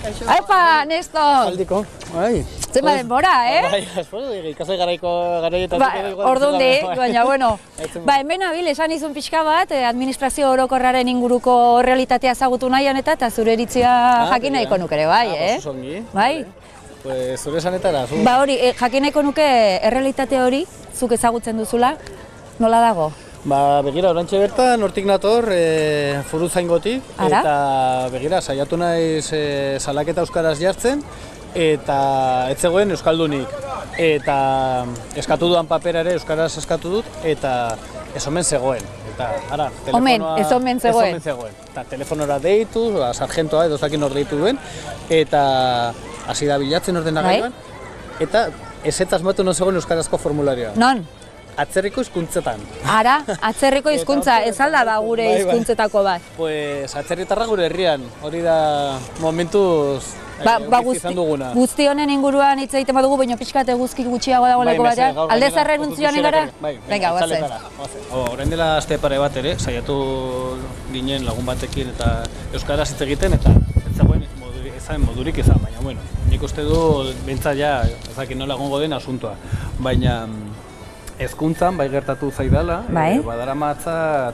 Aipa, Nestor! Aldiko, bai. Zema denbora, Bai, ikasle garaiko garaietan. Ordundi, baina, bueno. Hemen abil, esan izun pixka bat, administrazio orokorraren inguruko realitatea ezagutu nahian eta zure iritzia jakin nahiko nuke ere, bai, Oso ongi. Bai? Pues zure esanetara, zu. Hori, jakin nahiko nuke errealitate hori, zuk ezagutzen duzula, nola dago? Begira, orantxe bertan, hortik nator, Foruzaingotik, eta begira, saiatu naiz salaketa euskaraz jartzen, eta ez zegoen euskaldunik. Eta eskatu duan papera ere euskaraz eskatu dut, eta ez omen zegoen. Eta, ara, telefonoa... ez omen zegoen. Ez omen zegoen. Eta telefonora deitu, sargentoa edo zakin hor deitu duen, eta hasi da bilatzen ordenagailuan, eta ezetaz matu non zegoen euskarazko formularioa. Non? Atzerriko hizkuntzetan. Ara, atzerriko hizkuntza, ez alda da gure hizkuntzetako bat. Pues atzerritarra gure herrian, hori da momentuz izan duguna. Guzti honen inguruan hitz egiten badugu, baina pixkat eguzki gutxiago dagoeleko batean. Alde zarren untzioan gara? Venga, guazen. Orain dela aste pare bat ere, saiatu ginen lagun batekin eta euskaraz hitz egiten, eta ez zegoen ezaren modurik ezan, baina bueno, nik uste du behintzat ja, ezakin nola egongo den asuntoa. Baina hezkuntzan bai gertatu zaidala, badara matzat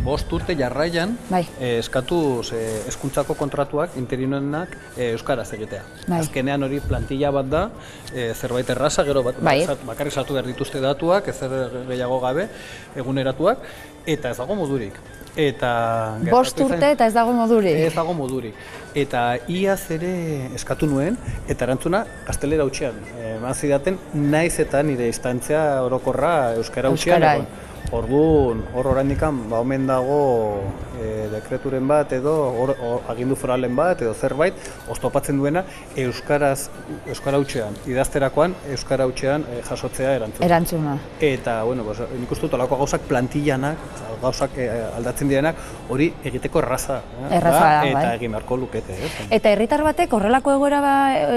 5 urte jarraian eskatuz hezkuntzako kontratuak interinoenak euskaraz egitea. Azkenean hori plantilla bat da, zerbait erraza, gero bakarrik sartu behar dituzte datuak, ezer gehiago gabe, eguneratuak, eta ez dago modurik. 5 urte eta ez dago modurik? Ez dago modurik. Eta iaz ere eskatu nuen, eta erantzuna gaztelera hutsean. Eman zidaten, naiz eta nire instantzia orokorra euskara hutsean. Orduan, hor orandikan, omen dago dekreturen bat edo agindu foralen bat edo zerbait oztopatzen duena euskara hutsean, idazterakoan euskara hutsean jasotzea erantzuna. Eta, bueno, nik uste dut olako gauzak plantillanak, gauzak aldatzen direnak, hori egiteko erraza. Eta egin beharko lukete. Eta herritar batek horrelako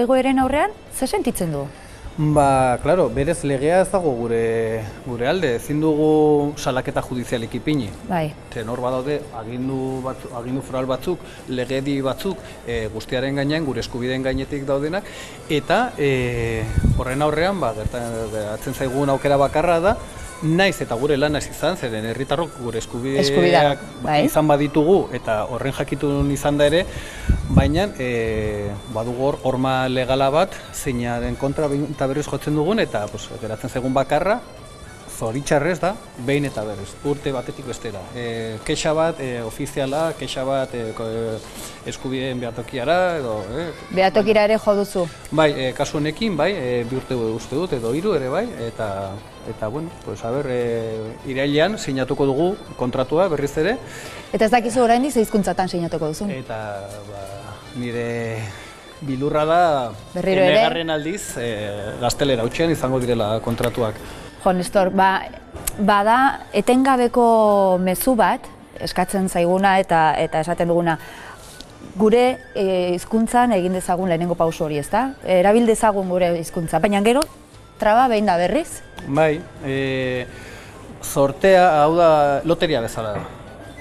egoeren aurrean, ze sentitzen du? Claro, berez legea ez dago gure alde, ezin dugu salaketa judizialik ipini. Hor badaude agindu foral batzuk, legedi batzuk guztiaren gainean, gure eskubideen gainetik daudenak, eta horren aurrean, gertatzen zaigun aukera bakarra da, naiz eta gure lan ez izan, zeren herritarrok gure eskubideak izan baditugu eta horren jakitun izan da ere, baina badugu horma legala bat, zeinaren kontra eta berriz jotzen dugun, eta geratzen zaigun bakarra, zoritxarrez da, behin eta berriz, urte batetik bestera. Kexa bat ofiziala, kexa bat eskubideen behatokiara edo... Behatokira ere jo duzu? Bai, kasu honekin, bai, 2 urte uste dut edo 3 ere bai, eta bueno, irailean sinatuko dugu kontratua berriz ere. Eta ez dakizu oraindik ze hizkuntzatan sinatuko duzu? Eta nire bilurra da enegarren aldiz gaztelera hutsean izango direla kontratuak. Jo, Nestor, bada etengabeko mezu bat eskatzen zaiguna eta esaten duguna. Gure hizkuntzan egin dezagun lehenengo pauso hori, ezta? Erabil dezagun gure hizkuntza, baina gero traba behin da berriz? Bai, sortea hau da loteria bezala da.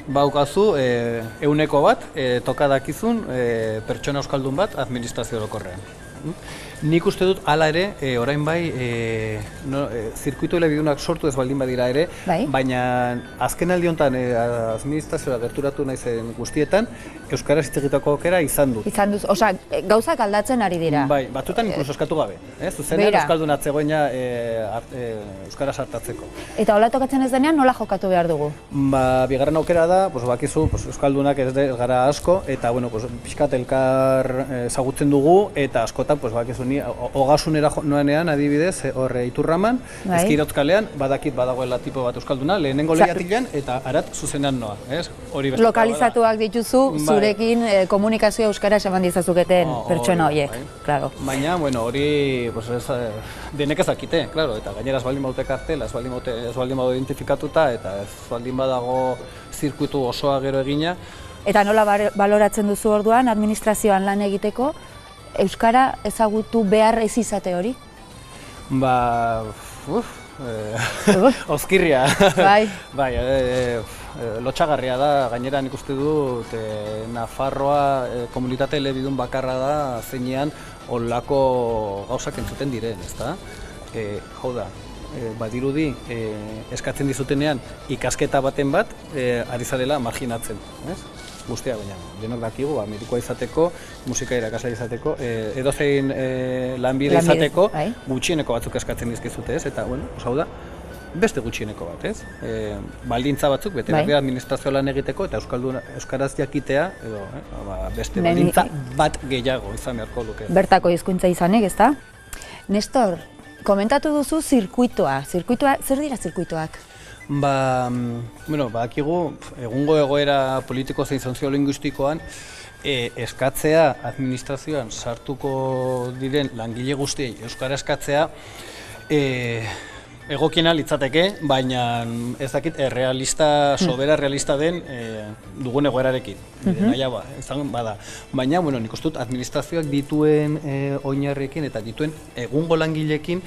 Baukazu, 100 bat, toka dakizun pertsona euskaldun bat administrazio orokorrean. Nik uste dut hala ere, orain bai, zirkuitu elebidunak sortu ez baldin badira ere, baina azken aldi honetan administrazioa gerturatu naizen guztietan, euskaraz hitz egiteko aukera izan dut. Izan duz, osea, gauzak aldatzen ari dira. Bai, batzutan inkluso eskatu gabe, zuzenean euskaldun atzegoena euskaraz hartatzeko. Eta hola tokatzen ez denean, nola jokatu behar dugu? Bigarren aukera da, bakizu, euskaldunak ez gara asko, eta pixkat elkar ezagutzen dugu, eta askotan, bakizu, ogasunera noanean, adibidez, horre Iturraman, Ezkirautzkalean, badakit badagoela tipo bat euskalduna, lehenengo lehiatilean, eta arat zuzenean noa. Lokalizatuak dituzu, zurekin komunikazioa euskaraz eman dizazuketen pertsona horiek. Baina, hori denek ezakite, eta gainera ez baldin baute kartela, ez baldin badu identifikatuta, eta ez baldin badago zirkuitu osoa gero egina. Eta nola baloratzen duzu orduan, administrazioan lan egiteko, euskara ezagutu behar ez izate hori? Ozkirria. Bai. Bai, lotxagarria da, gainera nik uste dut Nafarroa komunitate elebidun bakarra da zeinean olako gauzak entzuten diren, ezta? Hau da, badirudi eskatzen dizutenean ikasketa baten bat ari zarela marginatzen, ez? Guztia, baina denok dakigu, medikoa izateko, musika irakasle izateko, edozein lanbide izateko gutxieneko batzuk eskatzen dizkizute, ez? Eta, bueno, hau da, beste gutxieneko bat, ez? Baldintza batzuk, bete behar administrazio lan egiteko eta euskaraz jakitea, edo beste baldintza bat gehiago izan beharko luke. Bertako hizkuntza izanik, ezta? Nestor, komentatu duzu zirkuitoa. Zer dira zirkuitoak? Badakigu, egungo egoera politiko zein soziolinguistikoan eskatzea administrazioan sartuko diren langile guztiei euskara eskatzea egokiena litzateke, baina ez dakit sobera realista den dugun egoerarekin. Bada. Baina, nik uste dut administrazioak dituen oinarriekin eta dituen egungo langileekin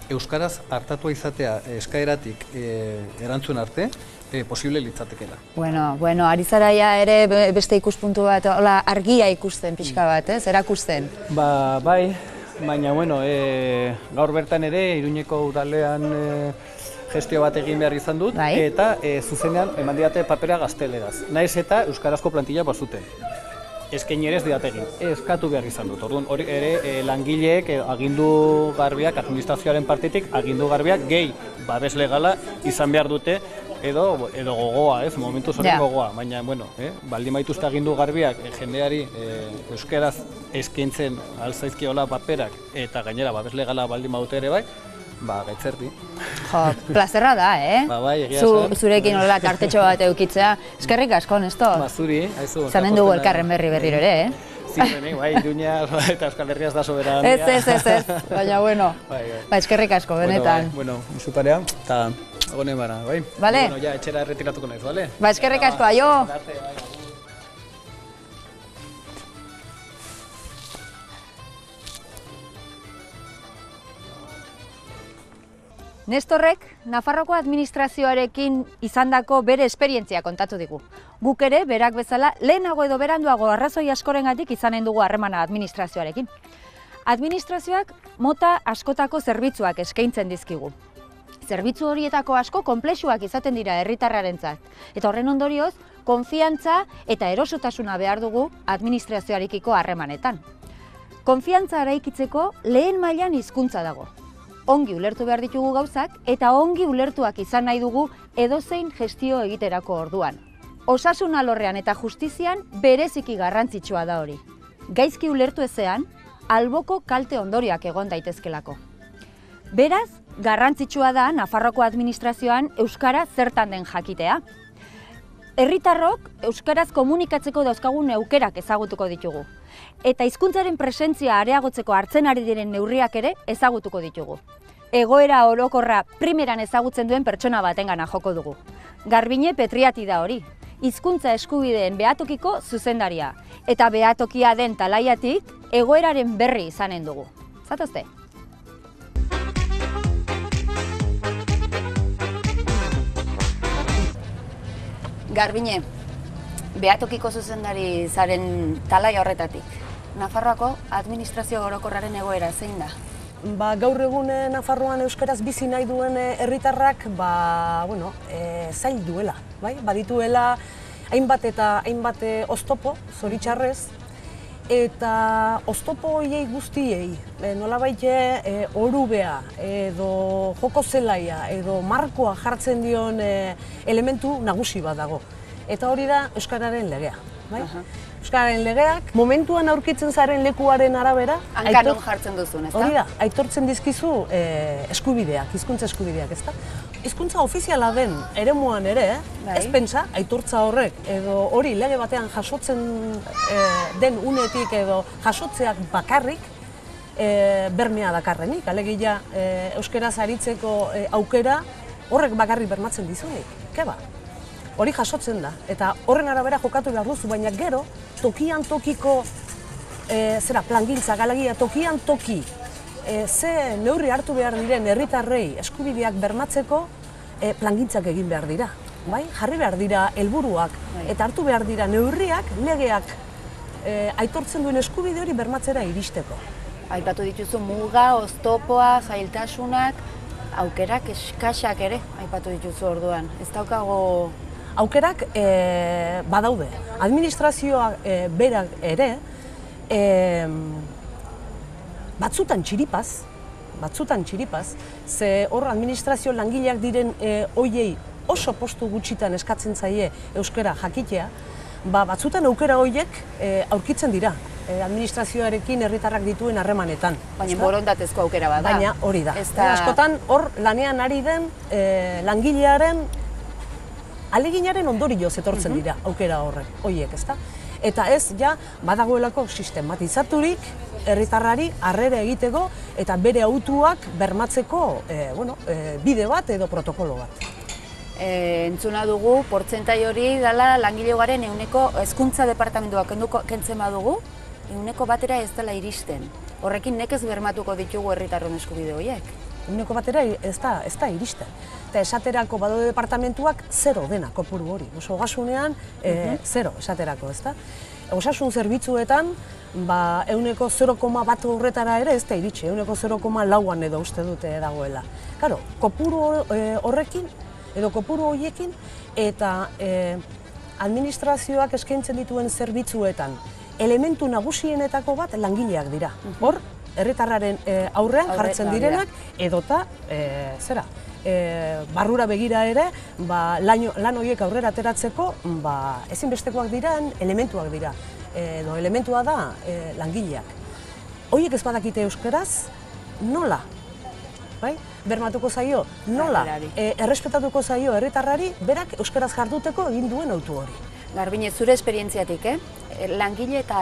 euskaraz hartatua izatea eskaeratik erantzun arte posible litzatekeela. Bueno, ari zaraia ere beste ikuspuntu bat, argia ikusten pixka bat, erakusten? Bai. Baina, gaur bertan ere, Iruñeko udalean gestio bat egin behar izan dut, eta zuzenean eman didate papera gazteleraz. Naiz eta euskarazko plantilla bazuten. Eskaini ere ez didate egin, eskatu behar izan dut. Orduan, hori ere langileek agindu garbiak, administrazioaren partetik, agindu garbiak gehi babes legala izan behar dute, edo gogoa, momentu zoren gogoa. Baina, baldin baituzte agindu garbiak jendeari euskaraz eskaintzen alzaizkiola paperak eta gainera babes legala baldin badute ere bai, gaitzerdi. Plazerra da, Bai, egia esan. Zurekin hola tartetxo bat eukitzea. Eskerrik asko, Nestor. Zuri, aizu. Zanen dugu elkarren berriro ere, Zirrenik, Iruña eta Euskal Herria ez da soberania. Ez, baina, eskerrik asko, benetan. Musuparea, eta egonen bara, bai? Bale? Ja, etxera erretiratuko naiz, bale? Eskerrik asko, aio! Nestorrek, Nafarroko administrazioarekin izandako bere esperientzia kontatu digu. Guk ere, berak bezala, lehenago edo beranduago arrazoi askorengatik izanen dugu harremana administrazioarekin. Administrazioak mota askotako zerbitzuak eskaintzen dizkigu. Zerbitzu horietako asko konplexuak izaten dira herritarrarentzat. Eta horren ondorioz, konfiantza eta erosotasuna behar dugu administrazioarekiko harremanetan. Konfiantza eraikitzeko lehen mailan hizkuntza dago. Ongi ulertu behar ditugu gauzak eta ongi ulertuak izan nahi dugu edozein gestio egiterako orduan. Osasun alorrean eta justizian bereziki garrantzitsua da hori. Gaizki ulertu ezean, alboko kalte ondorioak egon daitezkelako. Beraz, garrantzitsua da Nafarroko administrazioan euskara zertan den jakitea. Herritarrok euskaraz komunikatzeko dauzkagun aukerak ezagutuko ditugu. Eta hizkuntzaren presentzia areagotzeko hartzen ari diren neurriak ere ezagutuko ditugu. Egoera orokorra primeran ezagutzen duen pertsona batengana joko dugu. Garbine Petriati da hori, hizkuntza eskubideen behatokiko zuzendaria. Eta behatokia den talaiatik egoeraren berri izanen dugu. Zatozte? Garbine, behatokiko zuzendari zaren talaia horretatik. Nafarroako administrazio orokorraren egoera zein da? Gaur egun Nafarroan euskaraz bizi nahi duen herritarrak zail duela. Badituela hainbat oztopo, zoritxarrez, eta oztopo horiei guztiei, nolabait orubea edo joko zelaia edo markoa jartzen dion elementu nagusi bat dago. Eta hori da euskararen legea. Euskararen legeak momentuan aurkitzen zaren lekuaren arabera hankanon jartzen duzun, ezta? Hori da, aitortzen dizkizu eskubideak, hizkuntza eskubideak, ezta? Hizkuntza ofiziala den eremuan ere, ez pentsa, aitortza horrek edo hori lege batean jasotzen den unetik edo jasotzeak bakarrik bermea dakarrenik, alegia euskaraz aritzeko aukera horrek bakarrik bermatzen dizunik, keba? Hori jasotzen da, eta horren arabera jokatu behar duzu, baina gero tokian tokiko plangintza, galagia tokian toki ze neurri hartu behar diren herritarrei eskubideak bermatzeko plangintzak egin behar dira. Bai? Jarri behar dira helburuak eta hartu behar dira neurriak, legeak aitortzen duen eskubide hori bermatzera iristeko. Aipatu dituzu muga, oztopoa, zailtasunak, aukerak eskasak ere aipatu dituzu orduan. Ez daukago... Aukerak badaude. Administrazioa berak ere batzutan txiripaz, ze hor administrazio langileak diren hoiei oso postu gutxitan eskatzen zaie euskara jakitea, batzutan aukera horiek aurkitzen dira administrazioarekin herritarrak dituen harremanetan. Baina borondatezko aukera bada. Baina hori da. Askotan hor lanean ari den langilearen aleginaren ondorioz etortzen dira aukera horiek, ezta? Eta ez, ja, badagoelako sistematizaturik herritarrari harrera egiteko eta bere autuak bermatzeko bide bat edo protokolo bat. Entzuna dugu, portzentai hori dela langilegoaren hezkuntza departamentuak kentzen badugu, 1% ez dela iristen. Horrekin nekez bermatuko ditugu herritarron eskubide horiek. 1% ez da iristen. Eta esaterako badaude departamentuak 0 dena kopuru hori. Osasunean 0 esaterako, ez da? Osasun zerbitzuetan 0,1 horretara ere ez da iritsi, 0,4an edo uste dute dagoela. Karo, kopuru horrekin edo kopuru horiekin eta administrazioak eskaintzen dituen zerbitzuetan elementu nagusienetako bat langileak dira. Hor, herritarraren aurrean jartzen direnak edota barrura begira ere lan horiek aurrera ateratzeko ezinbestekoak diren elementuak dira. Edo elementua da langileak. Horiek ez badakite euskaraz, nola? Bermatuko zaio, nola? Errespetatuko zaio herritarrari berak euskaraz jarduteko egin duen autu hori. Garbine, zure esperientziatik, langile eta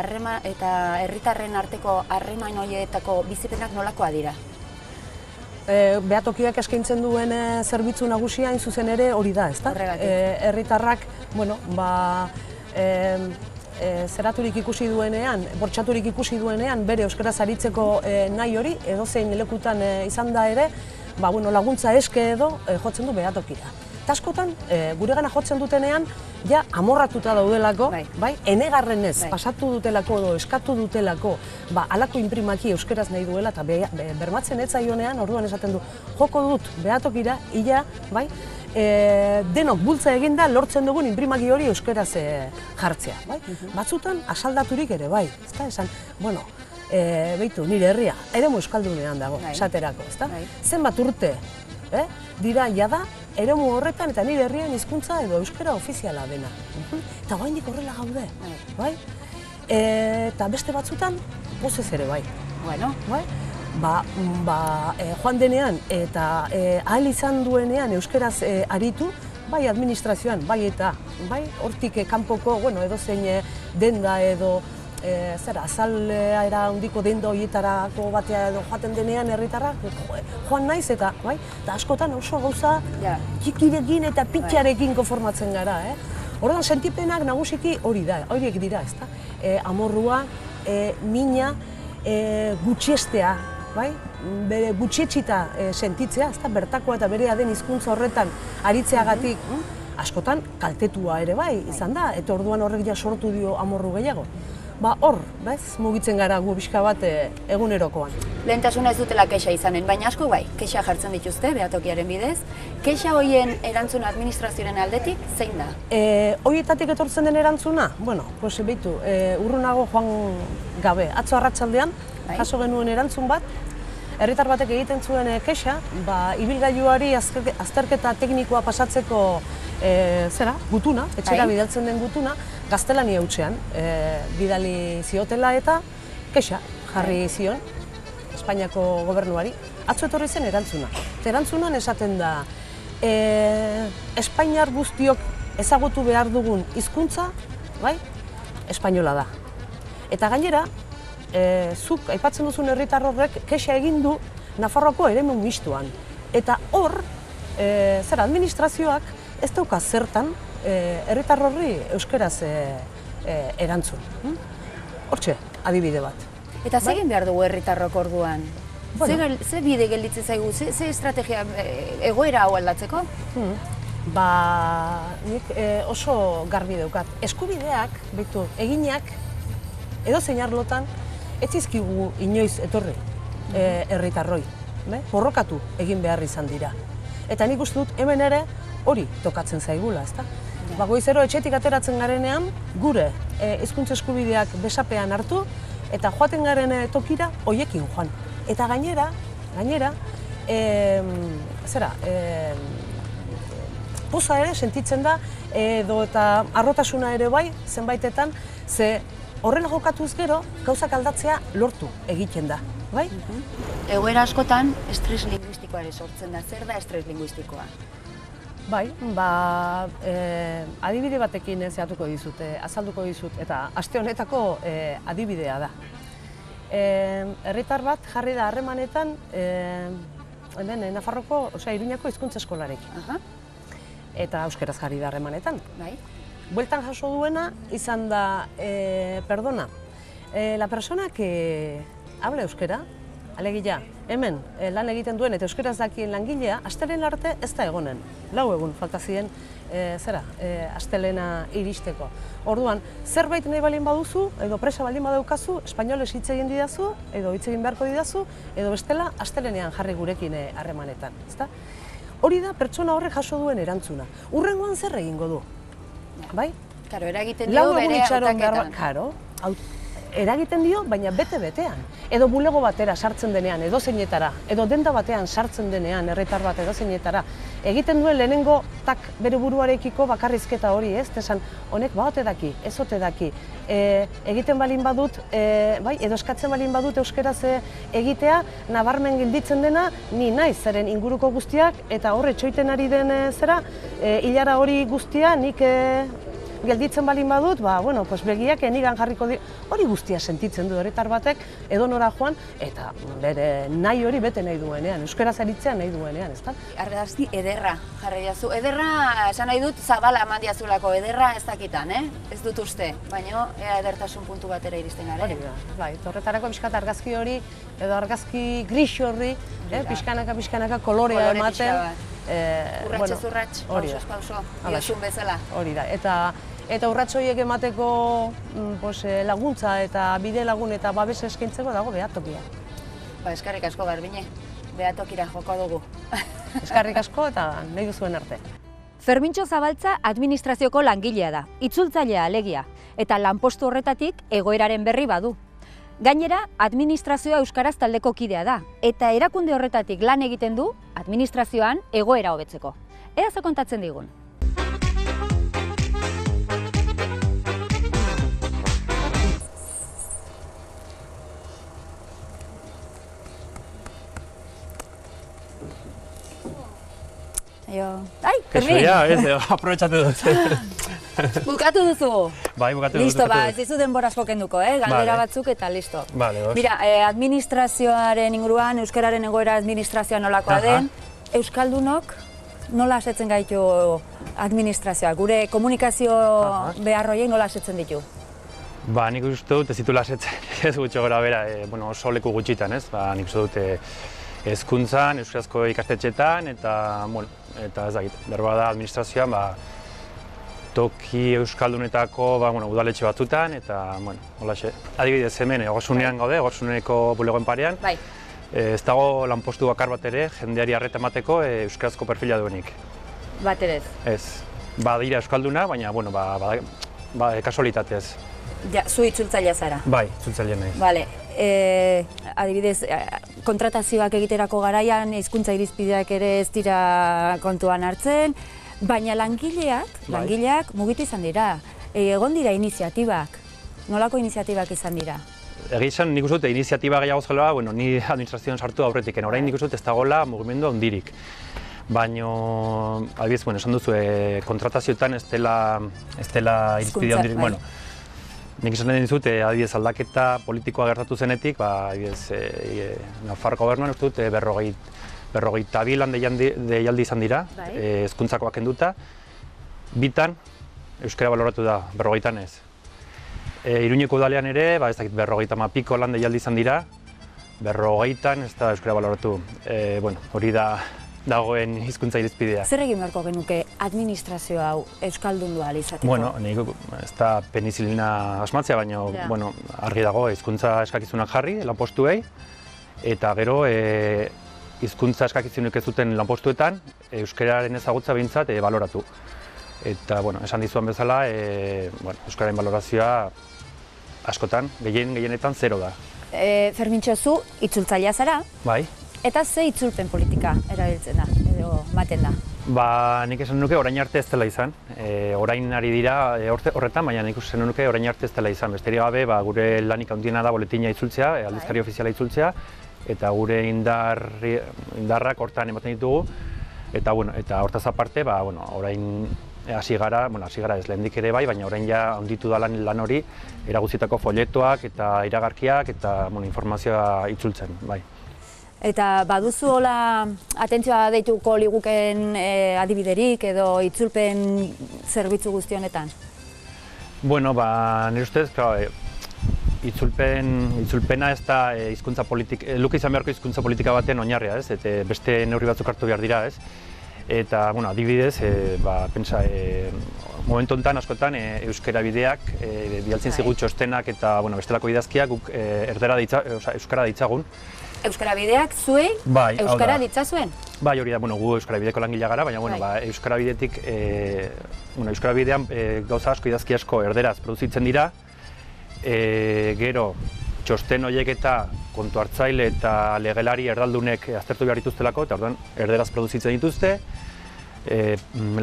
herritarren arteko harreman horietako bizipenak nolakoa dira? Behatokiak eskaintzen duen zerbitzu nagusia hain zuzen ere hori da, ezta? Herritarrak, zeraturik ikusi duenean, bortxaturik ikusi duenean, bere euskaraz aritzeko nahi hori, edozein lekutan izan da ere, laguntza eske edo jotzen du behatokira. Eta askotan, guregana jotzen dutenean, ja amorratuta daudelako, enegarrenez pasatu dutelako edo eskatu dutelako, halako inprimaki euskaraz nahi duela eta bermatzen ez zaionean, orduan esaten du, joko dut behatokira, ia, denok bultza eginda lortzen dugun inprimaki hori euskaraz jartzea. Batzutan, asaldaturik ere, esan, behitu, nire herria, eremu euskaldunean dago, esaterako, zenbat urte, dira jada, eremu horretan eta nire herrian hizkuntza edo euskara ofiziala dena. Eta oraindik horrela gaude, eta beste batzutan, pozez ere joan denean eta ahal izan duenean euskaraz aritu, bai administrazioan, bai eta hortik kanpoko, edozein denda edo azalera handiko denda horietarako batea edo joaten denean herritarrak, joan naiz eta askotan oso gauza txikirekin eta pitxarekin konformatzen gara. Orduan, sentipenak nagusiki horiek dira, ezta? Amorrua, mina, gutxiestea, bere gutxietxita sentitzea, ezta? Bertakoa eta berea den hizkuntza horretan aritzeagatik askotan kaltetua ere izan da, eta orduan horrek ja sortu dio amorru gehiago. Hor, mugitzen gara gu pixka bat egunerokoan. Lehentasuna ez dutela kexa izanen, baina asko kexa jartzen dituzte, behatokiaren bidez. Kexa horien erantzuna administrazioaren aldetik, zein da? Horietatik etortzen den erantzuna? Behitu, urrunago joan gabe. Atzo arratsaldean, jaso genuen erantzun bat, herritar batek egiten zuen kexa, ibilgailuari azterketa teknikoa pasatzeko gutuna, etxera bidaltzen den gutuna, gaztelania hutsean bidali ziotela eta kexa jarri zion Espainiako gobernuari. Atzo etorri zen erantzuna. Erantzunan esaten da, Espainiar guztiok ezagutu behar dugun hizkuntza, espainola da. Eta gainera, zuk aipatzen duzun herritar horrek kexa egin du Nafarroako eremu mistuan. Eta hor, administrazioak ez dauka zertan herritar horri euskaraz erantzun. Hortxe, adibide bat. Eta zegin behar dugu herritarrok orduan? Ze bide gelditzen zaigu, ze estrategia egoera hau aldatzeko? Nik oso garbi daukat. Eskubideak, behitu, eginak, edo zein arlotan, ez zizkigu inoiz etorri herritarroi. Borrokatu egin behar izan dira. Eta nik uste dut hemen ere hori tokatzen zaigula, ezta? Goizero etxetik ateratzen garenean, gure hizkuntza eskubideak besapean hartu, eta joaten garen tokira hoiekin joan. Eta gainera, poza ere sentitzen da, edo eta harrotasuna ere bai, zenbaitetan, ze horrela jokatuz gero, gauzak aldatzea lortu egiten da, bai? Egoera askotan, estres linguistikoa ere sortzen da. Zer da estres linguistikoa? Bai, adibide batekin zehatuko dizut, azalduko dizut, eta aste honetako adibidea da. Herritar bat jarri da harremanetan, hemen Nafarroko, Iruñako hizkuntza eskolarekin. Eta euskeraz jarri da harremanetan. Bueltan jaso duena izan da, perdona, la persona que habla euskera, alegia, hemen lan egiten duen eta euskeraz dakien langilea, astelehen arte ez da egonen. 4 egun falta ziren astelena iristeko. Orduan, zerbait nahi balin baduzu, edo presa balin badaukazu, espainolez hitz egin didazu, edo hitz egin beharko didazu, edo bestela astelenean jarri gurekin harremanetan. Hori da pertsona horrek jaso duen erantzuna. Hurrengoan zer egingo du? Bai? Karo, eragiten dio bere hautaketan. Karo, eragiten dio, baina bete-betean. Edo bulego batera sartzen denean, edo zeinetara, edo denda batean sartzen denean, herritar bat edo zeinetara, egiten duen lehenengo tak bere buruarekiko bakarrizketa hori, ez? Esan, honek ote daki, ez ote daki. Egiten balin badut, edo eskatzen balin badut euskeraz egitea, nabarmen gelditzen dena, ni naiz, zeren inguruko guztiak, eta horre txoiten ari den hilara hori guztia, nik gelditzen balin badut, begiak enigan jarriko di, hori guztia sentitzen du herritar batek, edo nora joan, eta bere nahi hori bete nahi duenean, euskeraz aritzea nahi duenean, ezta? Argazki ederra jarri jazu. Ederra, esan nahi dut, zabala eman diazulako, ederra ez dakitan, ez dut uste, baina edertasun puntu batera iristen garen. Hori da, bai, horretarako pixkat argazki hori, edo argazki gris horri, pixkanaka kolorea ematen. Urratxez urratx, pausoz pauso, diosun bezala. Hori da, eta urratx horiek emateko laguntza eta bide lagun eta babes eskaintzeko dago behatokia. Eskerrik asko, Garbine, behatokira joko dugu. Eskerrik asko eta nahi duzuen arte. Fermintxo Zabaltza administrazioko langilea da, itzultzailea alegia, eta lanpostu horretatik egoeraren berri badu. Gainera, administrazioa euskaraz taldeko kidea da, eta erakunde horretatik lan egiten du administrazioan egoera hobetzeko. Ea ze kontatzen digun. Ai, Fermin! Aprobetxatu dut. Bukatu duzu? Bai, bukatu dut. Listo, ez dizu denboraz fokenduko, galdera batzuk eta listo. Mira, administrazioaren inguruan, euskararen egoera administrazioa nolakoa den, euskaldunok nola asetzen gaitu administrazioa? Gure komunikazio beharroiek nola asetzen ditu? Nik uste dut ez ditula asetzen, ez gutxo gora bera, oso leku gutxitan, ez? Nik uste dut hezkuntzan, euskarazko ikastetxetan, eta ez dakit, berba da administrazioan, toki euskaldunetako udaletxe batzutan, eta, holaxe, adibidez hemen, Ogasunean gaude, Ogasuneko bulegoen parean, ez dago lanpostu bakar bat ere, jendeari arreta emateko euskarazko perfila duenik. Bat ere ez? Ez, badira euskalduna, baina, kasualitatez. Zu itzultzailea zara? Bai, itzultzailea nahi. Bale, adibidez, kontratazioak egiterako garaian, hizkuntza irizpideak ere ez dira kontuan hartzen, baina langileak mugitu izan dira. Egon dira iniziatibak. Nolako iniziatibak izan dira? Egia esan, nik uste dut, iniziatiba gehiago zela, ni administrazioan sartu aurretik, orain nik uste dut ez dagoela mugimendu handirik. Baina, adibidez, esan duzu, kontratazioetan ez dela irizpide handirik. Nik esan dizut, adibidez, aldaketa politikoa gertatu zenetik, adibidez, Nafarroko gobernuan uste dut, 52 lan deialdi izan dira, hezkuntzakoak kenduta, bitan euskara baloratu da, 50 ez. Iruñeko udalean ere, ez dakit 50 piko lan deialdi izan dira, 50 ez da euskara baloratu. Hori da dagoen hizkuntza irizpidea. Zer egin beharko genuke administrazio hau euskaldundu ahal izateko? Bueno, ez da penizilina asmatzea, baina argi dago hizkuntza eskakizunak jarri lanpostuei, eta gero hizkuntza eskakizunik ez duten lanpostuetan euskararen ezagutza behintzat baloratu. Eta, esan dizuan bezala, euskararen balorazioa askotan, gehienetan zero da. Fermintxo, zu itzultzailea zara? Bai. Eta ze itzulpen politika erabiltzen da, edo maten da? Nik esan nuke orain arte ez dela izan. Orain ari dira horretan, baina nik esan nuke orain arte ez dela izan. Besterik gabe, gure lanik handiena da boletina itzultzea, aldizkari ofiziala itzultzea, eta gure indarrak hortan ematen ditugu. Eta hortaz aparte, orain hasi gara ez lehendik ere bai, baina orain ja handitu da lan hori, eraguzietako folletoak eta iragarkiak eta informazioa itzultzen, bai. Eta baduzu hola atentzioa deituko liguken adibiderik edo itzulpen zerbitzu guzti honetan? Nire ustez, itzulpena ez da hizkuntza politika, luke izan beharko hizkuntza politika baten oinarria, ez? Eta beste neurri batzuk hartu behar dira, ez? Eta, adibidez, momentu honetan askotan euskara bideak, bidaltzen zigu txostenak eta bestelako idazkiak guk euskara ditzagun. Euskara bideak zuei euskara ditzazuen? Bai, hori da, gu euskara bideko langilea gara, baina euskara bidetik, euskara bidean gauza asko, idazki asko erderaz produzitzen dira, gero txosten horiek eta kontu hartzaile eta legelari erdaldunek aztertu behar dituztelako, eta orduan erderaz produzitzen dituzte,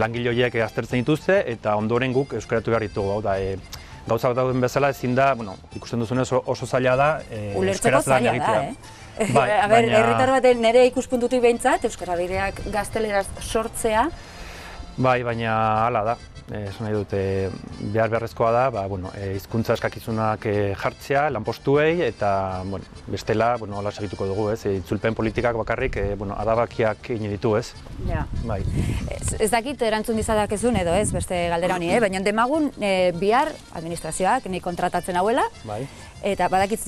langile horiek aztertzen dituzte, eta ondoren guk euskaratu behar ditugu. Gauza bat dauden bezala ezin da, ikusten duzunez oso zaila da euskaraz lan egitea. Herritar baten nire ikuspuntutik behintzat, euskara bideak gazteleraz sortzea. Bai, baina hala da. Esan nahi dut, behar beharrezkoa da, hizkuntza eskakizunak jartzea, lanpostuei, eta bestela, hola segituko dugu, ez? Itzulpen politikak bakarrik, adabakiak egin ditu, ez? Ja. Ez dakit erantzun dizadakezun edo ez, beste galdera honi, baina demagun bihar administrazioak nik kontratatzen hauela, eta badakitz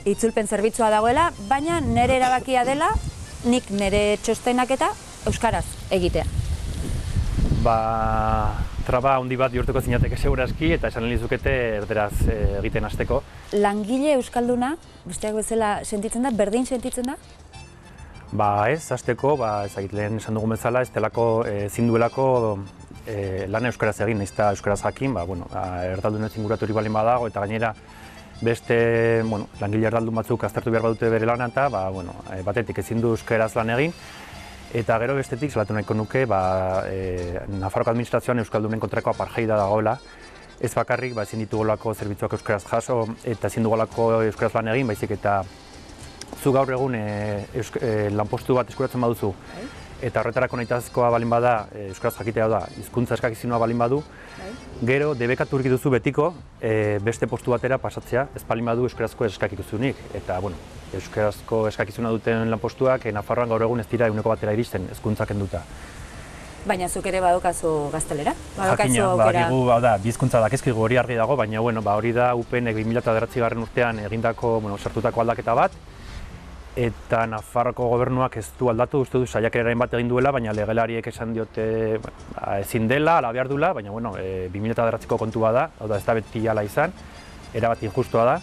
itzulpen zerbitzua dagoela, baina nire erabakia dela, nik nire txostenak eta euskaraz egitea. Traba handi bat bihurtuko zinateke segurazki eta esan lizukete erderaz egiten hasteko. Langile euskalduna, besteak bezala sentitzen da, berdin sentitzen da? Ez, hasteko, ezagit lehen esan dugun bezala, ez delako ezin duelako lan euskaraz egin, nahiz eta euskaraz jakin, erdaldunez inguratu hori balin badago eta gainera beste langile erdaldun batzuk aztertu behar badute bere lana eta batetik ezin du euskaraz lan egin. Eta gero bestetik, salatu nahiko nuke, Nafarroko administrazioan euskaldunen kontrako apartheida dagoela. Ez bakarrik, ezin ditugolako zerbitzuak euskaraz jaso eta ezin dugolako euskaraz lan egin, baizik eta zu gaur egun lanpostu bat eskuratzen baduzu eta horretarako nahitazkoa balin bada, euskaraz jakitea da, hizkuntza eskakizunua balin badu, gero debekatu urki duzu betiko beste postu batera pasatzea, ez balin badu euskarazko eskakizunik. Eta, euskarazko eskakizuna duten lanpostuak Nafarroan gaur egun ez dira 100% iristen, hezkuntza kenduta. Baina zuk ere badokazu gaztelera? Jakina, badakigu, bi hizkuntza dakizkigu hori argi dago, baina hori da UPNek 2009 urtean egindako, sartutako aldaketa bat, eta Nafarroko gobernuak ez du aldatu, uste du saiakeraren bat egin duela, baina legelariek esan diote ezin dela, ala behar duela, baina 2009ko kontua da, ez da beti hala izan, erabat injustua da.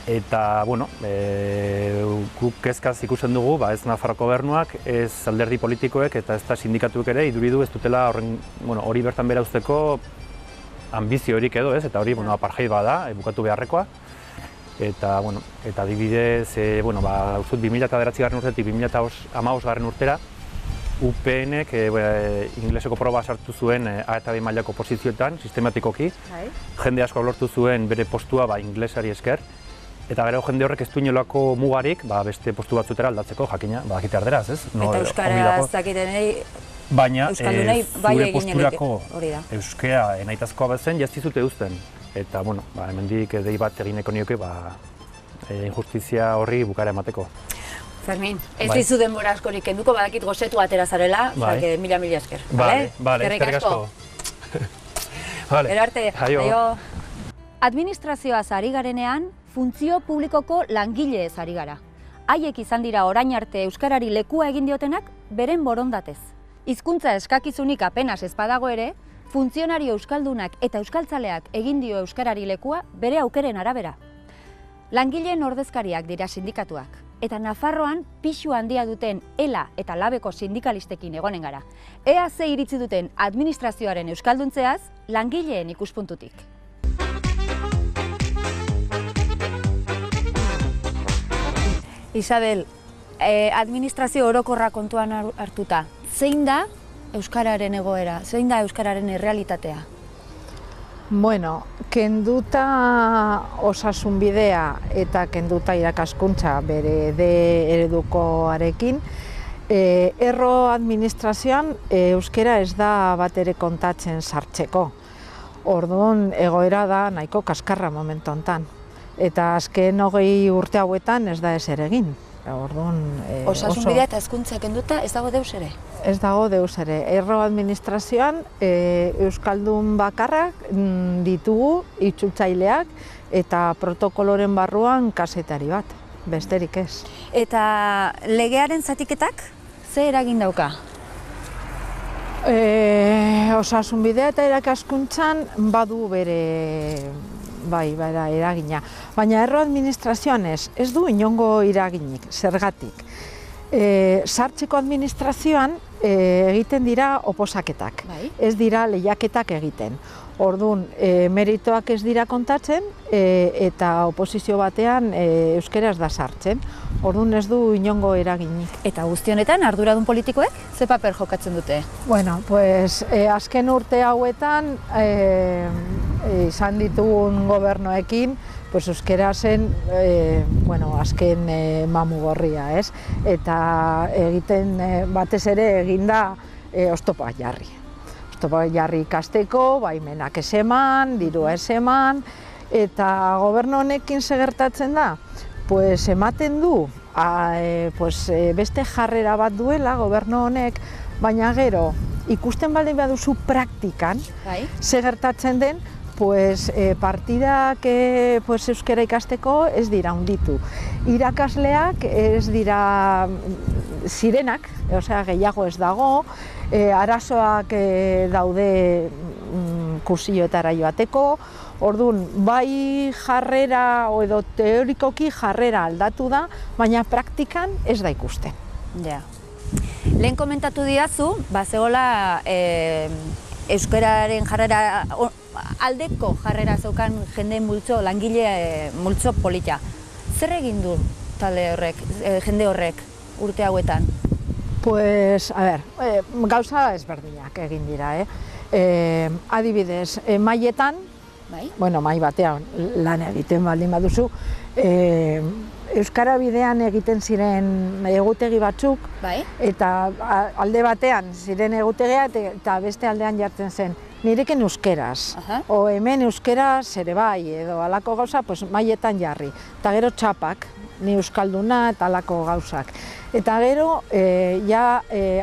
Eta, guk kezkaz ikusten dugu, ez Nafarroko gobernuak, ez alderdi politikoek eta ez da sindikatuek ere iduridu ez dutela hori bertan bera uzteko ambiziorik edo, eta hori apartheid bada, bukatu beharrekoa. Eta, adibidez, uste 2009 urtetik 2015 urtera, UPNek ingleseko proba sartu zuen A eta B mailako posizioetan, sistematikoki. Jende asko lortu zuen bere postua inglesari esker. Eta gero jende horrek ez du inolako mugarik beste postu batzutera aldatzeko, jakina, badakite erderaz, ez? Eta euskaraz dakitenei, baina zure posturako euskera nahitazkoa bazen jaztizute uzten. Eta, hemendik dei bat egineko nioke, injustizia horri bukara emateko. Fermin, ez dizu denbora askorik kenduko, badakit gozetu atera zarela, mila esker. Bale, eskerrik asko. Gero arte, aio. Administrazioaz ari garenean, funtzio publikoko langileez ari gara. haiek izan dira orain arte euskarari lekua egin diotenak beren borondatez. Hizkuntza eskakizunik apenas ez badago ere, funtzionario euskaldunak eta euskaltzaleak egin dio euskarari lekua bere aukeren arabera. Langileen ordezkariak dira sindikatuak, eta Nafarroan pisu handia duten ELA eta LABeko sindikalistekin egonen gara. Ea ze iritzi duten administrazioaren euskalduntzeaz, langileen ikuspuntutik. Isabel, administrazio orokorra kontuan hartuta, zein da euskararen egoera, zein da euskararen errealitatea? Bueno, kenduta osasunbidea eta kenduta irakaskuntza bere eredukoarekin, erro administrazioan euskara ez da bat ere kontatzen sartzeko. Orduan egoera da nahiko kaskarra momentu hontan. Eta azken 20 urte hauetan ez da ezer egin. Osasunbidea eta hezkuntza kenduta ez dago deus ere? Ez dago deus ere. Erro administrazioan euskaldun bakarrak ditugu itzultzaileak eta protokoloren barruan kazetari bat, besterik ez. Eta legearen zatiketak ze eragin dauka? Osasunbidea eta irakaskuntzan badu bere eragina. Baina erro administrazioan ez du inongo iraginik, zergatik. Sartzeko administrazioan egiten dira oposaketak, ez dira lehiaketak egiten. Orduan, meritoak ez dira kontatzen eta oposizio batean euskaraz da sartzen. Orduan ez du inongo eraginik. Eta guzti honetan arduradun politikoek ze paper jokatzen dute? Bueno, pues azken urte hauetan izan ditugun gobernoekin, pues euskarazen azken mamu gorria, ez? Eta egiten batez ere eginda oztopa jarri. Oztopa jarri ikasteko, baimenak ez eman, dirua ez eman, eta gobernu honekin segertatzen da, pues ematen du beste jarrera bat duela gobernu honek, baina gero ikusten baldin baduzu praktikan segertatzen den, partidak euskara ikasteko ez dira handitu. Irakasleak ez dira zirenak, gehiago ez dago, arazoak daude kursioetara joateko, orduan, bai jarrera edo teorikoki jarrera aldatu da, baina praktikan ez da ikusten. Lehen komentatu didazu, zegoela euskararen jarrera aldeko jarrera zeukan jende multzo, langile multzo polita. Zer egin du talde horrek, jende horrek urte hauetan? Pues, gauza ezberdinak egin dira, adibidez, maietan, mai batean lan egiten baldin baduzu, euskara bidean egiten ziren egutegi batzuk, eta alde batean ziren egutegia eta beste aldean jartzen zen nireken euskeraz, o hemen euskeraz ere bai, edo alako gauza, maietan jarri. Eta gero txapak, ni euskalduna eta alako gauzak. Eta gero,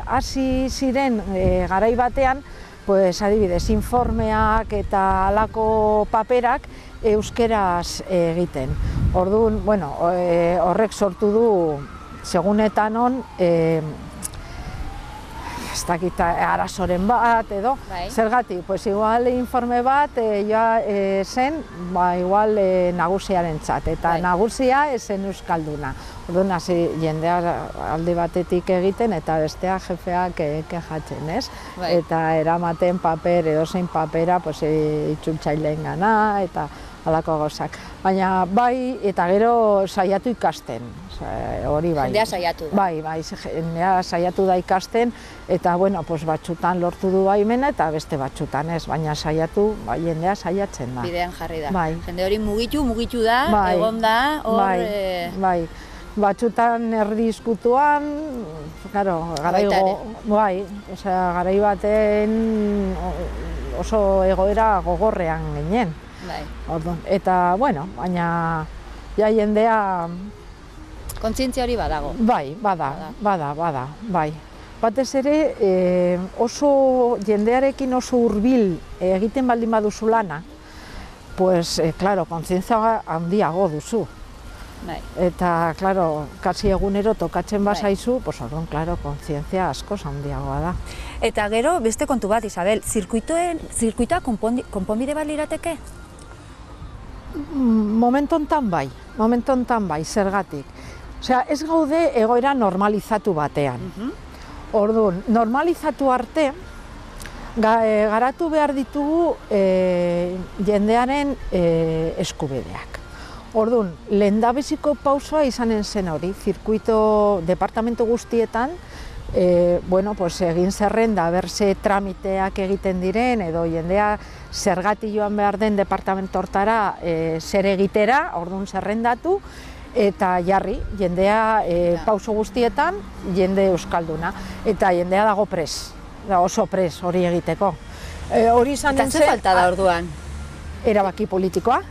hasi ziren garai batean, adibidez, informeak eta alako paperak euskeraz egiten. Orduan, horrek sortu du, segunetan on, ez dakit arazoren bat edo, zergatik, igual informe bat zen, igual nagusiaren txat, eta nagusia zen euskalduna. Orduan, hasi jendea alde batetik egiten eta bestea jefeak kejatzen, ez? Eta eramaten paper, edozein papera itzultzaileen gana eta halako gauzak. Baina bai, eta gero saiatu ikasten, hori bai. Jendea saiatu da. Bai, jendea saiatu da ikasten, eta batzutan lortu du baimena eta beste batzutan ez, baina saiatu, jendea saiatzen da. Bidean jarri da. Jende hori mugitu da, egon da, hor... Bai, batzutan erdi izkutuan, garai baten oso egoera gogorrean ginen. Eta, baina jendea... Kontzientzia hori badago. Bai, bada. Batez ere, jendearekin oso hurbil egiten baldin baduzu lana, kontzientzia handiago duzu. Eta, klaro, kasi egunero tokatzen bazaizu, orduan, klaro, kontzientzia asko handiagoa da. Eta gero, beste kontu bat, Isabel, zirkuitoa konponbide bat lirateke? Momentu hontan bai, zergatik. Osea, ez gaude egoera normalizatu batean. Orduan, normalizatu arte, garatu behar ditugu jendearen eskubideak. Orduan, lehendabiziko pausoa izanen zen hori, zirkuito departamentu guztietan, egin zerrenda, berze tramiteak egiten diren, edo jendea zergatik joan behar den departamentu hortara zer egitera, orduan zerrendatu, eta jarri, jendea pauso guztietan, jende euskalduna, eta jendea dago pres, oso pres hori egiteko. Eta ze falta da orduan? Erabaki politikoa.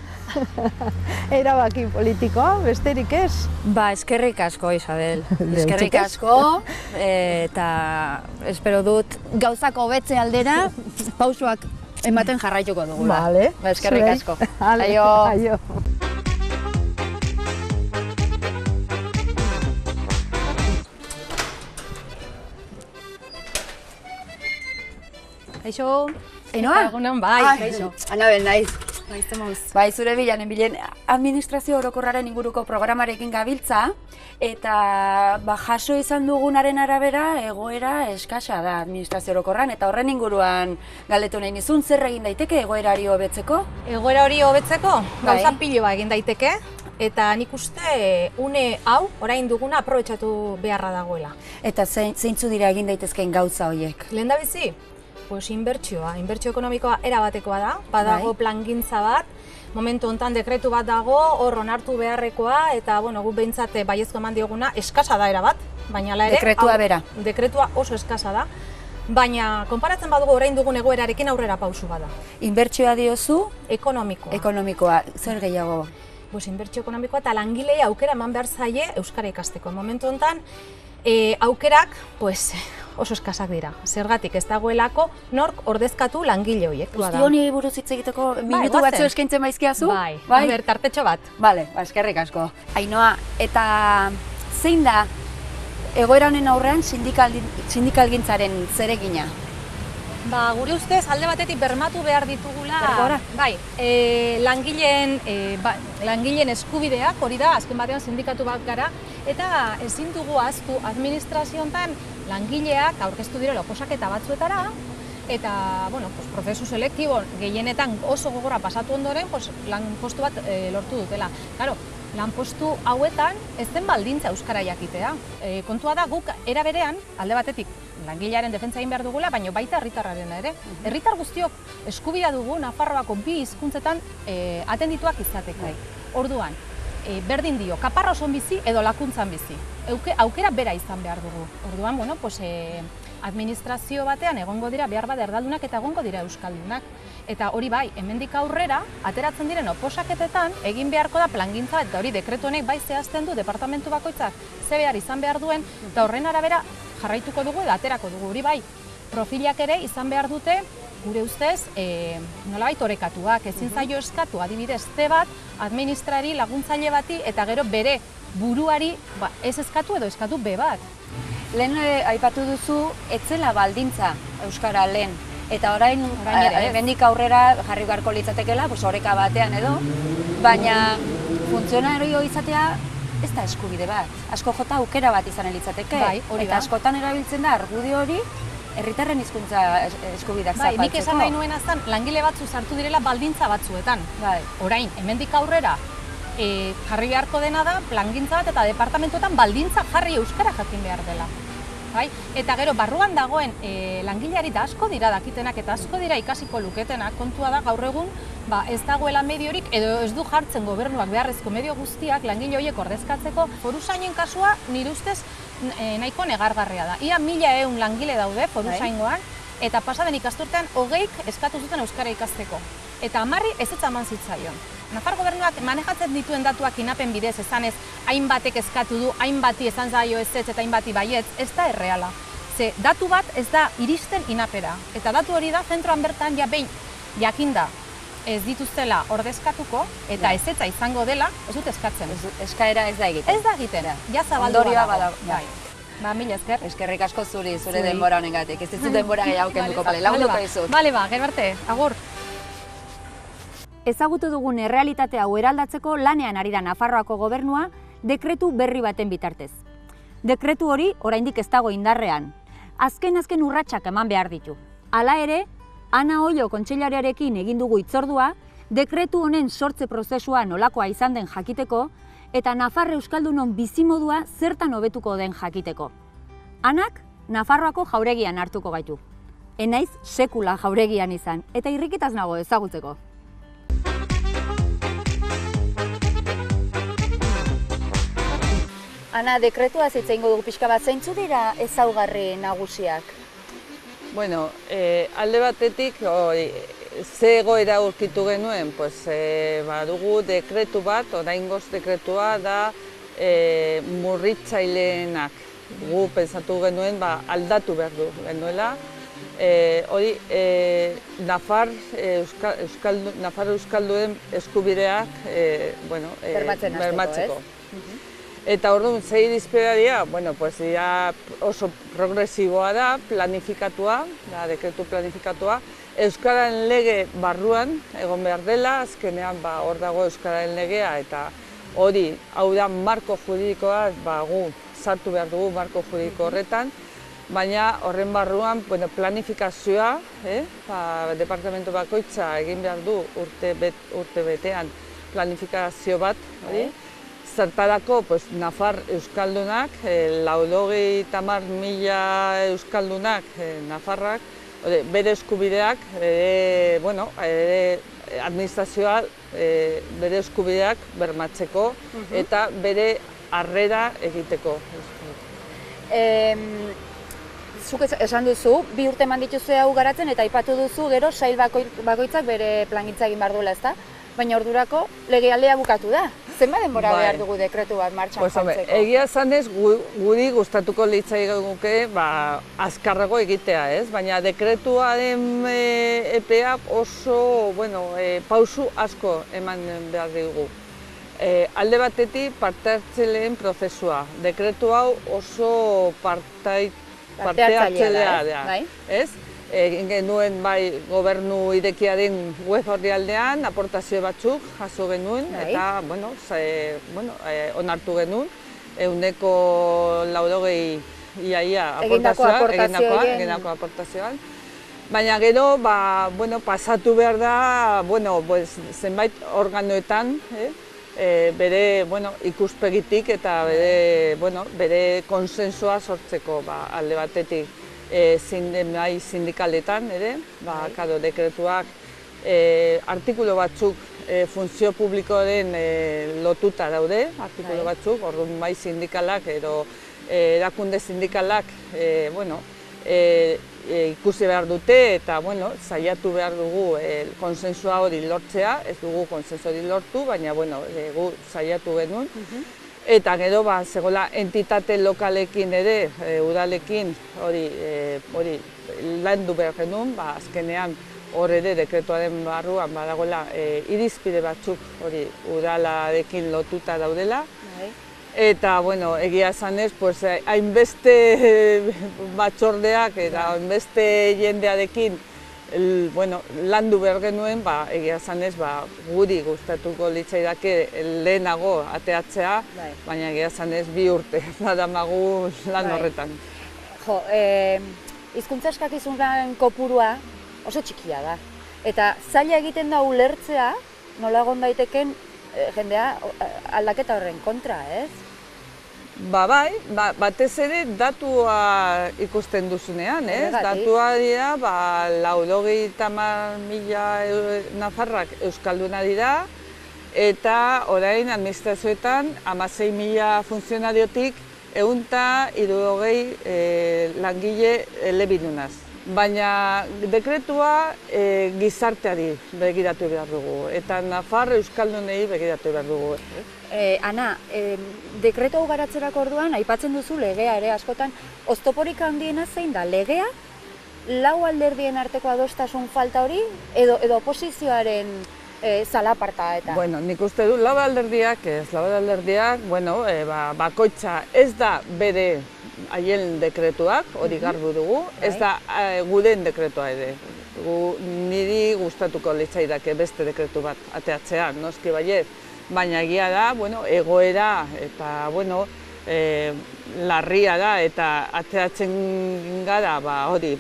Erabaki politikoa, besterik ez. Eskerrik asko, Isabel. Eskerrik asko, eta espero dut gauzako hobetze aldera pausoak ematen jarraituko dugula. Eskerrik asko. Aio. Kaixo. Ainoa? Egunon, bai. Kaixo. Anabel, naiz. Bai, zure bilen administrazio orokorraren inguruko programarekin gabiltza, eta jaso izan dugunaren arabera egoera eskasa da administrazio orokorran, eta horren inguruan galdetu nahi nizun, zer egin daiteke egoerari hobetzeko? Egoera hori hobetzeko, gauza piloa egin daiteke, eta nik uste une hau, orain duguna, aprobetxatu beharra dagoela. Eta zeintzu dira egin daitezkeen gauza horiek? Lehendabizi? Inbertsioa ekonomikoa erabatekoa da, badago plangintza bat, momentu honetan dekretu bat dago, hor onartu beharrekoa, eta guk behintzat baiezko eman dioguna, eskasa da erabat, baina ere... Dekretua bera? Dekretua oso eskasa da, baina konparatzen badugu orain dugun egoerarekin aurrera pausu bada. Inbertsioa diozu? Ekonomikoa. Ekonomikoa, zer gehiago? Inbertsio ekonomikoa eta langilei aukera eman behar zaie euskara ikasteko. Momentu honetan, aukerak oso eskasak dira. Zergatik ez dagoelako nork ordezkatu langile horiek. Guzti honi buruz hitz egiteko minutu batzu eskaintzen baizkiazu? Bai, tartetxo bat. Bale, eskerrik asko. Ainoa, eta zein da egoera honen aurrean sindikalgintzaren zeregina? Gure ustez, alde batetik bermatu behar ditugula langileen eskubideak, hori da, azken batean sindikatu bat gara, eta ezin dugu ahaztu administrazio honetan langileak aurkeztu direla oposaketa batzuetara, eta prozesu selektibo gehienetan oso gogorra pasatu ondoren lanpostu bat lortu dutela. Lanpostu hauetan ez den baldintza euskara jakitea. Kontua da guk era berean, alde batetik langilearen defentsa egin behar dugula, baina baita herritarrarena ere. Herritar guztiok eskubidea dugu Nafarroako bi hizkuntzetan atendituak izateko. Orduan, berdin dio, kaparra oson bizi edo lakuntzan bizi. Aukera bera izan behar dugu. Orduan, administrazio batean egongo dira behar bat erdaldunak eta egongo dira euskaldunak. Eta hori bai, hemendik aurrera, ateratzen diren oposaketetan, egin beharko da plangintza, eta hori dekretu honek bai zehazten du departamentu bakoitzak ze behar izan behar duen, eta horren arabera jarraituko dugu eta aterako dugu. Hori bai, profilak ere izan behar dute, gure ustez, nolabait orekatuak, ezin zaio eskatu, adibidez, bat, administrari, laguntzaile bati, eta gero bere buruari ez eskatu edo eskatu be bat. Lehen aipatu duzu, etzela baldintza euskara lehen. Eta orain hemendik aurrera jarri beharko litzatekeela, oreka batean edo, baina funtzionario izatea ez da eskubide bat. Asko jota aukera bat izan litzateke. Eta askotan erabiltzen da argudio hori herritarren hizkuntza eskubideak zapaltzeko. Nik esan nahi nuen azan, langile batzu sartu direla baldintza batzuetan. Orain, hemendik aurrera jarri beharko dena da, plangintza bat eta departamentuetan baldintza jarri euskara jakin behar dela. Eta gero, barruan dagoen langileari da asko dira dakitenak eta asko dira ikasiko luketenak, kontua da gaur egun ez dagoela mediorik edo ez du jartzen gobernuak beharrezko medio guztiak langile horiek ordezkatzeko. Foruzainen kasua nire ustez nahiko negargarria da. Ia 1.100 langile daude foruzaingoan eta pasaden ikasturtean 20 eskatu zuten euskara ikasteko. Eta 10 ezetza eman zitzaion. Nafar gobernuak manejatzen dituen datuak inapen bidez esanez, hainbatek eskatu du, hainbati esan zaio ezetz eta hainbati baietz, ez da erreala. Ze datu bat ez da iristen inapera. Eta datu hori da, zentroan bertan ja behin jakinda ez dituztela ordezkatuko eta ezetza izango dela, ez dut eskatzen. Eskaera ez da egiten. Ez da egiten, ja zabaldu Ondorioa badago. bada. Ba, mila esker. Eskerrik asko zure denbora honengatik. Ez dizut denbora gehiago kenduko, lagunduko dizut. Bale ba, gero arte, agur. Ezagutu dugun errealitate hau eraldatzeko lanean ari da Nafarroako gobernua dekretu berri baten bitartez. Dekretu hori oraindik ez dago indarrean. Azken urratsak eman behar ditu. Hala ere, Ana Ollo kontseilariarekin egin dugu hitzordua, dekretu honen sortze prozesua nolakoa izan den jakiteko eta Nafar euskaldunon bizimodua zertan hobetuko den jakiteko. Anak Nafarroako jauregian hartuko gaitu. Enaiz sekula jauregian izan eta irrikitaz nago ezagutzeko. Ana, dekretua hitz egingo dugu pixka bat, zeintzu dira ezaugarri nagusiak? Bueno, alde batetik, ze egoera aurkitu genuen, badugu dekretu bat, oraingoz dekretua da murritzaileenak. Gu pentsatu genuen aldatu behar du genuela. Hori, Nafar euskalduen eskubideak bermatzeko. Eta orduan, ze irizpidea dira? Bueno, oso progresiboa da, planifikatua, dekretu planifikatua. Euskararen lege barruan egon behar dela, azkenean hor dago Euskararen legea, eta hori, hau da, marko juridikoa, gu sartu behar dugu marko juridiko horretan, baina horren barruan planifikazioa, departamentu bakoitza egin behar du urte betean planifikazio bat, zertarako Nafar euskaldunak, 90.000 euskaldunak Nafarrak, bere eskubideak, administrazioa bere eskubideak bermatzeko eta bere harrera egiteko. Zuk esan duzu, 2 urte eman dituzu hau garatzen eta aipatu duzu gero sail bakoitzak bere plangintza egin behar duela, ezta? Baina ordurako legealdea bukatu da. Zenbat denbora behar dugu dekretu bat martxan jartzeko? Egia zanez, guri gustatuko litzaiguke azkarrago egitea, ez? Baina dekretuaren epea oso, pausu asko eman behar dugu. Alde batetik parte-hartzaileen prozesua. Dekretu hau oso parte-hartzailea da, ez? Egin genuen gobernu irekiaren web orrialdean, aportazio batzuk jaso genuen, eta onartu genuen, 180 iaia egindako aportazioan. Baina gero, pasatu behar da, zenbait organoetan, bere ikuspegitik eta bere konsensua sortzeko alde batetik. Sindikaletan ere, dekretuak artikulu batzuk funtzio publikoaren lotuta daude, artikulu batzuk, orduan bai sindikalak edo erakunde sindikalak ikusi behar dute eta saiatu behar dugu konsensua hori lortzea, ez dugu konsensu hori lortu, baina gu saiatu genuen. Eta gero, zegoela entitate lokalekin ere, udalekin hori landu behar genuen, azkenean hor ere dekretuaren barruan badagoela irizpide batzuk hori udalarekin lotuta daudela. Eta, egia esanez, hainbeste batzordeak eta hainbeste jendearekin landu behar genuen, egia esanez, guri gustatuko litzaidake lehenago ateatzea, baina egia esanez 2 urte badamagu lan horretan. Hizkuntza eskakizunen kopurua oso txikia da. Eta zaila egiten da ulertzea, nola egon daiteken jendea aldaketa horren kontra, ez? Batez ere datua ikusten duzunean, ez? Datua dira, 90.000 Nafarrak euskalduna dira, eta orain administrazioetan 16.000 funtzionariotik 160 langile elebidunaz. Baina dekretua gizarteari begiratu behar dugu, eta Nafar euskaldunei begiratu behar dugu. Ana, dekretu hau garatzerako orduan, aipatzen duzu legea ere askotan, oztoporik handiena zein da, legea lau alderdien arteko adostasun falta hori, edo oposizioaren zalaparta eta? Bueno, nik uste dut lau alderdiak, bakoitza ez da bere haien dekretuak, hori garbu dugu, ez da guren dekretua ere. Niri gustatuko litzaidake beste dekretu bat ateatzea, noski baiet, baina egia da, egoera eta larria da eta ateatzen gara hori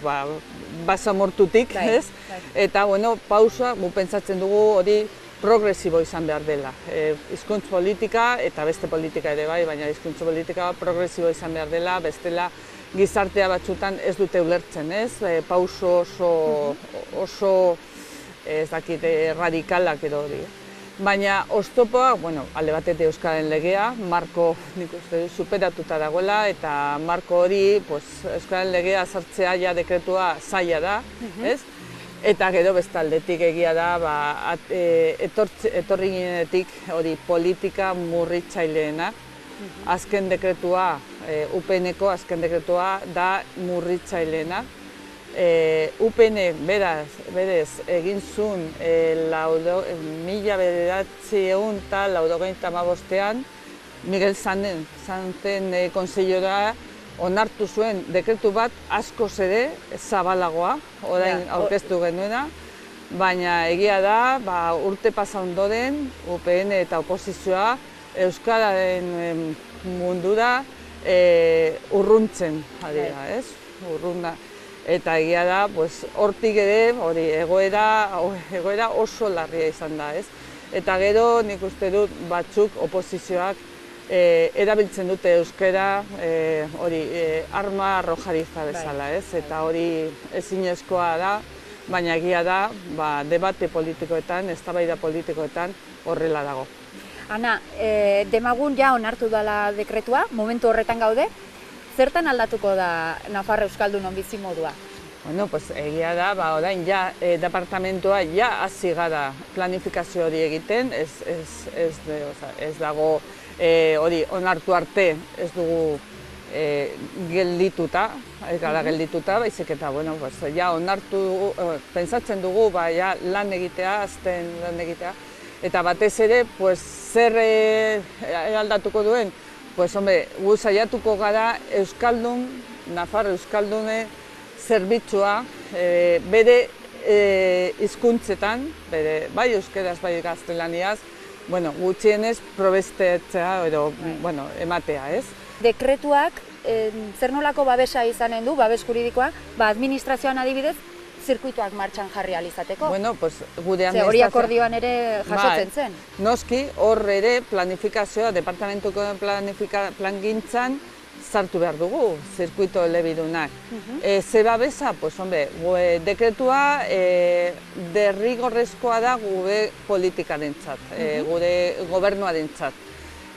basamortutik, ez? Eta pausoa gu pentsatzen dugu hori progresibo izan behar dela. Hizkuntz politika eta beste politika ere bai, baina hizkuntz politika progresibo izan behar dela, bestela gizartea batzutan ez dute ulertzen, ez? Pauso oso ez dakit radikalak edo hori. Baina oztopoa, alde batetik Euskararen legea, marko nik uste superatuta dagoela, eta marko hori Euskararen legea sartzea ja dekretua zaila da, ez? Eta gero bestaldetik egia da, etorri ginenetik hori politika murritzaileena. Azken dekretua, UPN-eko azken dekretua da murritzaileena. UPN berez egin zuen 1985ean Miguel Santen konseilora onartu zuen dekretu bat askoz ere zabalagoa, orain aurkeztu genuena, baina egia da, urte pasa ondoren UPN eta oposizioa Euskararen mundura urruntzen adira, ez? Urrunda. Eta egia da, hortik ere, egoera oso larria izan da, ez? Eta gero, nik uste dut, batzuk oposizioak erabiltzen dute euskara arma arrojadiza bezala, ez? Eta hori ezinezkoa da, baina egia da, debate politikoetan, eztabaida politikoetan horrela dago. Ana, demagun ja onartu dela dekretua, momentu horretan gaude, zertan aldatuko da Nafarra Euskaldunon bizimodua? Egia da, orain departamentoa hasi gara planifikazio hori egiten, ez dago hori onartu arte ez dugu geldituta, ez gara geldituta, baizik eta onartu, pentsatzen dugu lan egitea, azten lan egitea, eta batez ere, zer aldatuko duen? Gu saiatuko gara Euskaldun, Nafarra Euskaldune zerbitzua bere hizkuntzetan, bai euskeraz, bai gaztelaniaz, gutxienez probestetzea edo ematea, ez? Dekretuak zer nolako babesa izanen du, babes juridikoa, administrazioan adibidez, zirkuituak martxan jarri alizateko. Gure administrazioa... Hori akordioan ere jasotzen zen. Noski, hor ere planifikazioa, departamentuko plangintzan sartu behar dugu, zirkuito elebidunak. Ze babesa, dekretua derrigorrezkoa da gure politikarentzat, gure gobernuarentzat.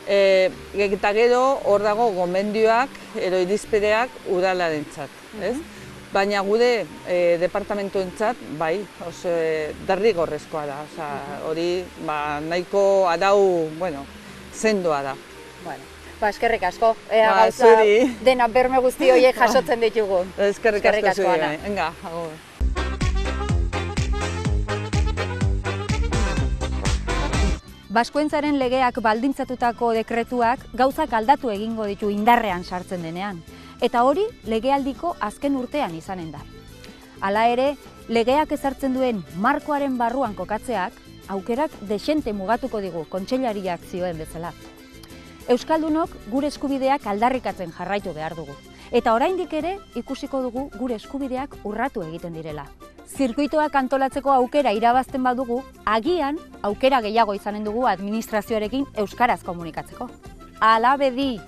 Eta gero hor dago gomendioak edo irizpideak udalarentzat. Baina gure departamentuentzat, derrigorrezkoa da. Hori nahiko adau sendoa da. Eskerrik asko, gauza dena berme guzti horiek jasotzen ditugu. Eskerrik asko zuri. Baskoentzaren legeak baldintzatutako dekretuak gauzak aldatu egingo ditu indarrean sartzen denean. Eta hori legealdiko azken urtean izanen da. Hala ere, legeak ezartzen duen markoaren barruan kokatzeak, aukerak desente mugatuko digu kontseilariak zioen bezala. Euskaldunok gure eskubideak aldarrikatzen jarraitu behar dugu. Eta oraindik ere ikusiko dugu gure eskubideak urratu egiten direla. Zirkuitoak antolatzeko aukera irabazten badugu, agian aukera gehiago izanen dugu administrazioarekin euskaraz komunikatzeko. Hala bedi!